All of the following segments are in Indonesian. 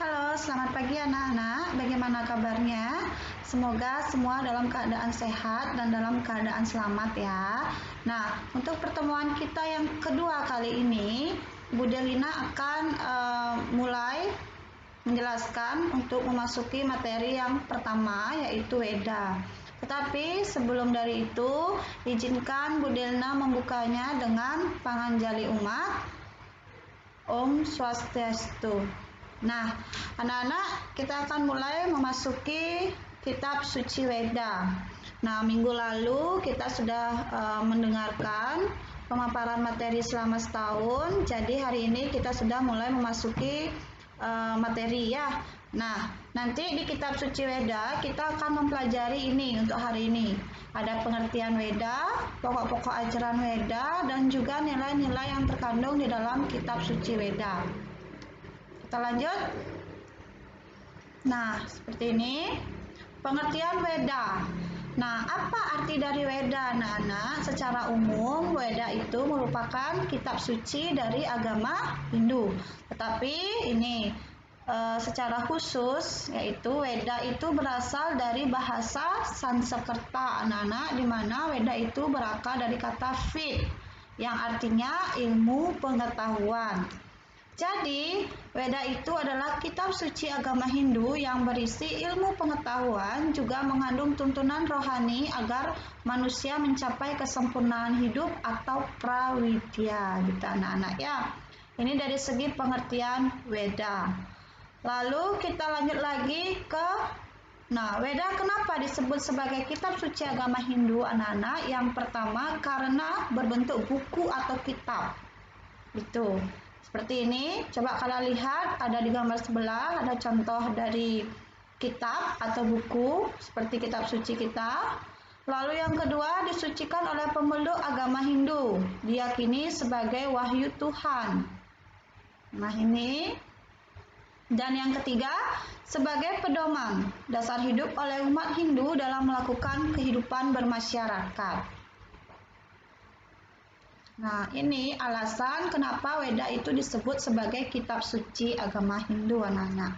Halo, selamat pagi anak-anak. Bagaimana kabarnya? Semoga semua dalam keadaan sehat dan dalam keadaan selamat ya. Nah, untuk pertemuan kita yang kedua kali ini, Bu Delina akan mulai menjelaskan untuk memasuki materi yang pertama, yaitu Weda. Tetapi sebelum dari itu, izinkan Bu Delina membukanya dengan panganjali umat. Om Swastiastu. Nah, anak-anak, kita akan mulai memasuki kitab suci Weda. Nah, minggu lalu kita sudah mendengarkan pemaparan materi selama setahun. Jadi hari ini kita sudah mulai memasuki materi ya. Nah, nanti di kitab suci Weda kita akan mempelajari ini untuk hari ini. Ada pengertian Weda, pokok-pokok ajaran Weda, dan juga nilai-nilai yang terkandung di dalam kitab suci Weda. Kita lanjut. Nah, seperti ini. Pengertian Weda. Nah, apa arti dari Weda, anak-anak? Secara umum, Weda itu merupakan kitab suci dari agama Hindu. Tetapi ini secara khusus, yaitu Weda itu berasal dari bahasa Sanskerta, anak-anak, di mana Weda itu berakar dari kata Ved, yang artinya ilmu pengetahuan. Jadi, Weda itu adalah kitab suci agama Hindu yang berisi ilmu pengetahuan, juga mengandung tuntunan rohani agar manusia mencapai kesempurnaan hidup atau prawidya, gitu anak-anak ya. Ini dari segi pengertian Weda. Lalu kita lanjut lagi ke Weda kenapa disebut sebagai kitab suci agama Hindu, anak-anak? Yang pertama karena berbentuk buku atau kitab. Itu. Seperti ini, coba kalian lihat, ada di gambar sebelah, ada contoh dari kitab atau buku, seperti kitab suci kita. Lalu yang kedua, disucikan oleh pemeluk agama Hindu, diyakini sebagai wahyu Tuhan. Nah ini. Dan yang ketiga, sebagai pedoman dasar hidup oleh umat Hindu dalam melakukan kehidupan bermasyarakat. Nah, ini alasan kenapa Weda itu disebut sebagai kitab suci agama Hindu, anak-anak.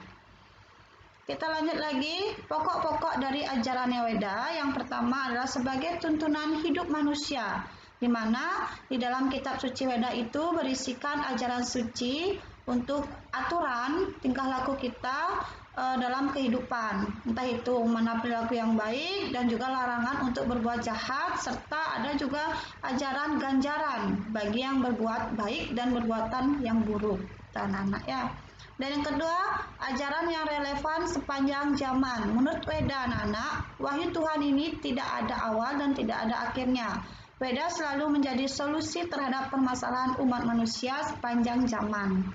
Kita lanjut lagi, pokok-pokok dari ajarannya Weda. Yang pertama adalah sebagai tuntunan hidup manusia, di mana di dalam kitab suci Weda itu berisikan ajaran suci untuk aturan tingkah laku kita dalam kehidupan, entah itu mana perilaku yang baik dan juga larangan untuk berbuat jahat, serta ada juga ajaran ganjaran bagi yang berbuat baik dan perbuatan yang buruk, anak-anak ya. Dan yang kedua, ajaran yang relevan sepanjang zaman. Menurut Weda, anak-anak, wahyu Tuhan ini tidak ada awal dan tidak ada akhirnya. Weda selalu menjadi solusi terhadap permasalahan umat manusia sepanjang zaman.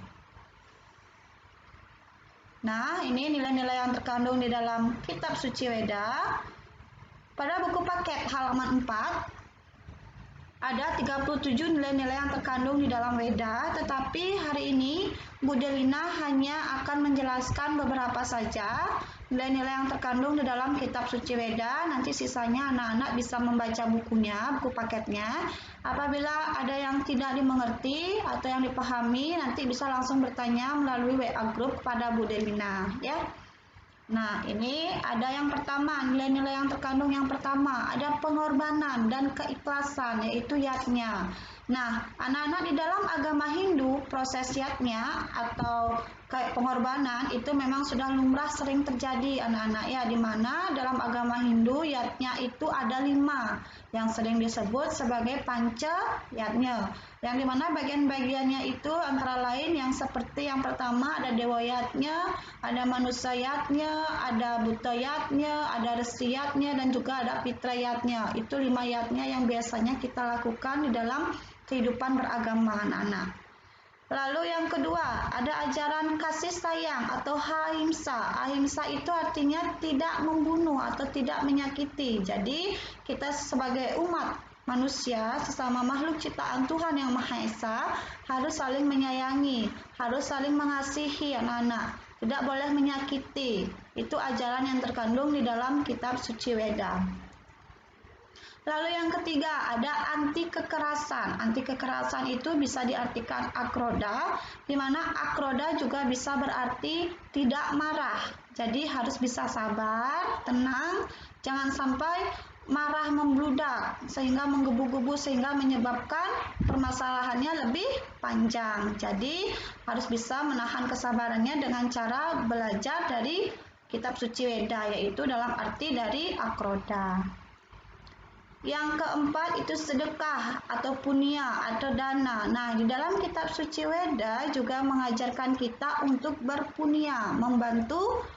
Nah, ini nilai-nilai yang terkandung di dalam kitab suci Weda. Pada buku paket halaman 4, ada 37 nilai-nilai yang terkandung di dalam Weda, tetapi hari ini Bu Delina hanya akan menjelaskan beberapa saja nilai-nilai yang terkandung di dalam kitab suci Weda. Nanti sisanya anak-anak bisa membaca bukunya, buku paketnya. Apabila ada yang tidak dimengerti atau yang dipahami, nanti bisa langsung bertanya melalui WA group kepada Bu Delina ya. Nah, ini ada yang pertama, nilai-nilai yang terkandung yang pertama, ada pengorbanan dan keikhlasan, yaitu yatnya. Nah, anak-anak di dalam agama Hindu, proses yatnya atau pengorbanan itu memang sudah lumrah sering terjadi, anak-anak ya, di mana dalam agama Hindu yatnya itu ada 5 yang sering disebut sebagai panca yatnya, yang dimana bagian-bagiannya itu antara lain yang seperti yang pertama ada dewa yatnya, ada manusia yatnya, ada buta yatnya, ada resi yatnya, dan juga ada pitra yatnya. Itu 5 yatnya yang biasanya kita lakukan di dalam kehidupan beragama, anak-anak. Lalu yang kedua, ada ajaran kasih sayang atau ahimsa. Ahimsa itu artinya tidak membunuh atau tidak menyakiti. Jadi kita sebagai umat manusia, sesama makhluk ciptaan Tuhan yang Maha Esa, harus saling menyayangi, harus saling mengasihi anak-anak, tidak boleh menyakiti. Itu ajaran yang terkandung di dalam kitab suci Weda. Lalu yang ketiga ada anti kekerasan. Anti kekerasan itu bisa diartikan akroda, di mana akroda juga bisa berarti tidak marah. Jadi harus bisa sabar, tenang, jangan sampai marah membludak sehingga menggebu-gebu sehingga menyebabkan permasalahannya lebih panjang. Jadi harus bisa menahan kesabarannya dengan cara belajar dari kitab suci Weda, yaitu dalam arti dari akroda. Yang keempat itu sedekah atau punya atau dana. Nah, di dalam kitab suci Weda juga mengajarkan kita untuk berpunya, membantu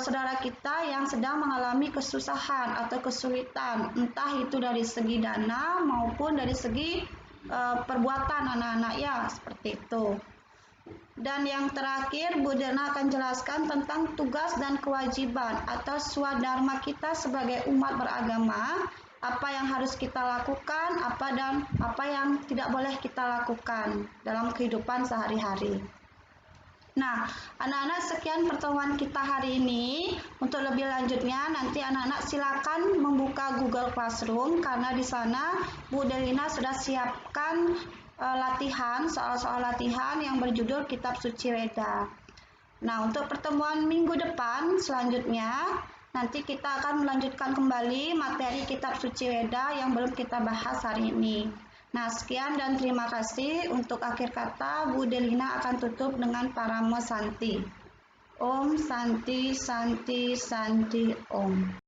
saudara kita yang sedang mengalami kesusahan atau kesulitan, entah itu dari segi dana maupun dari segi perbuatan anak-anak ya, seperti itu. Dan yang terakhir, Bu Dena akan jelaskan tentang tugas dan kewajiban atau swadharma kita sebagai umat beragama, apa yang harus kita lakukan, apa yang tidak boleh kita lakukan dalam kehidupan sehari-hari. Nah, anak-anak, sekian pertemuan kita hari ini. Untuk lebih lanjutnya, nanti anak-anak silakan membuka Google Classroom karena di sana Bu Delina sudah siapkan latihan, soal-soal latihan yang berjudul Kitab Suci Weda. Nah, untuk pertemuan minggu depan selanjutnya, nanti kita akan melanjutkan kembali materi Kitab Suci Weda yang belum kita bahas hari ini. Nah, sekian dan terima kasih. Untuk akhir kata, Bu Delina akan tutup dengan Paramo Santi. Om Santi Santi Santi Om.